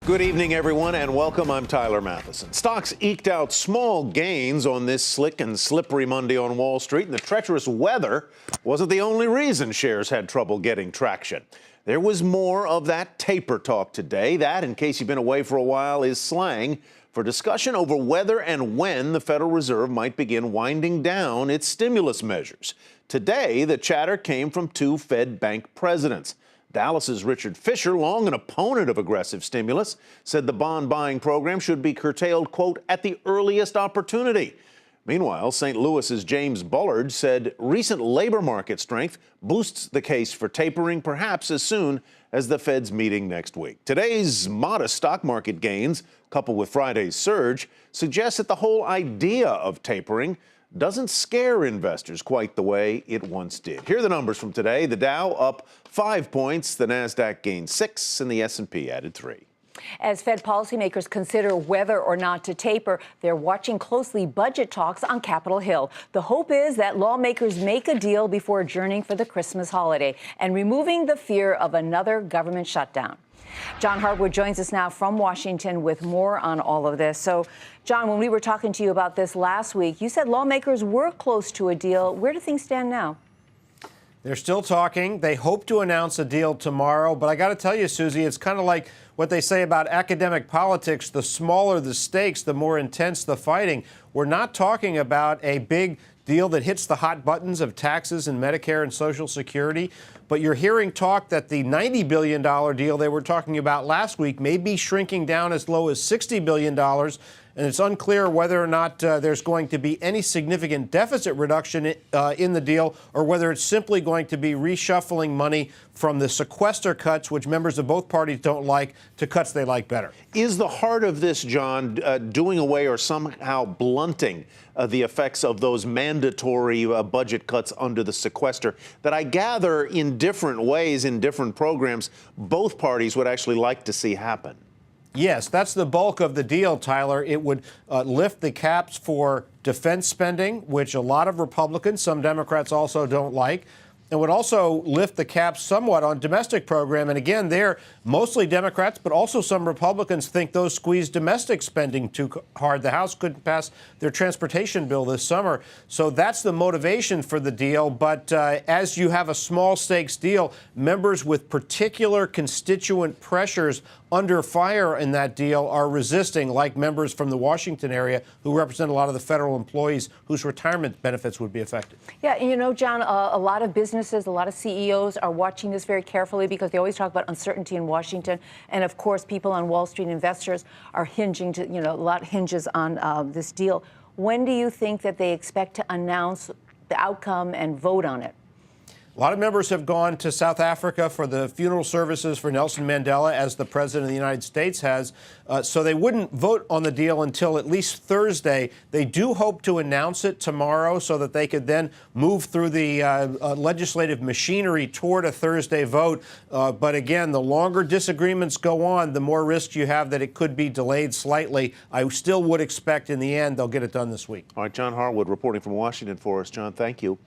Good evening, everyone, and welcome. I'm Tyler Matheson. Stocks eked out small gains on this slick and slippery Monday on Wall Street, and the treacherous weather wasn't the only reason shares had trouble getting traction. There was more of that taper talk today. That, in case you've been away for a while, is slang for discussion over whether and when the Federal Reserve might begin winding down its stimulus measures. Today, the chatter came from two Fed bank presidents. Dallas's Richard Fisher, long an opponent of aggressive stimulus, said the bond buying program should be curtailed, quote, at the earliest opportunity. Meanwhile, St. Louis's James Bullard said recent labor market strength boosts the case for tapering perhaps as soon as the Fed's meeting next week. Today's modest stock market gains, coupled with Friday's surge, suggest that the whole idea of tapering doesn't scare investors quite the way it once did. Here are the numbers from today. The Dow up 5 points, the Nasdaq gained 6, and the S&P added 3. As Fed policymakers consider whether or not to taper, they're watching closely budget talks on Capitol Hill. The hope is that lawmakers make a deal before adjourning for the Christmas holiday and removing the fear of another government shutdown. John Harwood joins us now from Washington with more on all of this. So, John, when we were talking to you about this last week, you said lawmakers were close to a deal. Where do things stand now? They're still talking. They hope to announce a deal tomorrow. But I got to tell you, Susie, it's kind of like what they say about academic politics. The smaller the stakes, the more intense the fighting. We're not talking about a big deal that hits the hot buttons of taxes and Medicare and Social Security. But you're hearing talk that the $90 billion deal they were talking about last week may be shrinking down as low as $60 billion. And it's unclear whether or not there's going to be any significant deficit reduction in the deal, or whether it's simply going to be reshuffling money from the sequester cuts, which members of both parties don't like, to cuts they like better. Is the heart of this, John, doing away or somehow blunting the effects of those mandatory budget cuts under the sequester that I gather in different ways, in different programs, both parties would actually like to see happen? Yes, that's the bulk of the deal, Tyler. It would lift the caps for defense spending, which a lot of Republicans, some Democrats also don't like. It would also lift the caps somewhat on domestic program. And again, they're mostly Democrats, but also some Republicans think those squeeze domestic spending too hard. The House couldn't pass their transportation bill this summer. So that's the motivation for the deal. But as you have a small stakes deal, members with particular constituent pressures under fire in that deal are resisting, like members from the Washington area who represent a lot of the federal employees whose retirement benefits would be affected. Yeah, you know, John, a lot of businesses, a lot of CEOs are watching this very carefully because they always talk about uncertainty in Washington. And of course, people on Wall Street, investors, are hinging to, a lot hinges on this deal. When do you think that they expect to announce the outcome and vote on it? A lot of members have gone to South Africa for the funeral services for Nelson Mandela, as the president of the United States has. So they wouldn't vote on the deal until at least Thursday. They do hope to announce it tomorrow so that they could then move through the legislative machinery toward a Thursday vote. But again, the longer disagreements go on, the more risk you have that it could be delayed slightly. I still would expect in the end they'll get it done this week. All right, John Harwood reporting from Washington for us. John, thank you.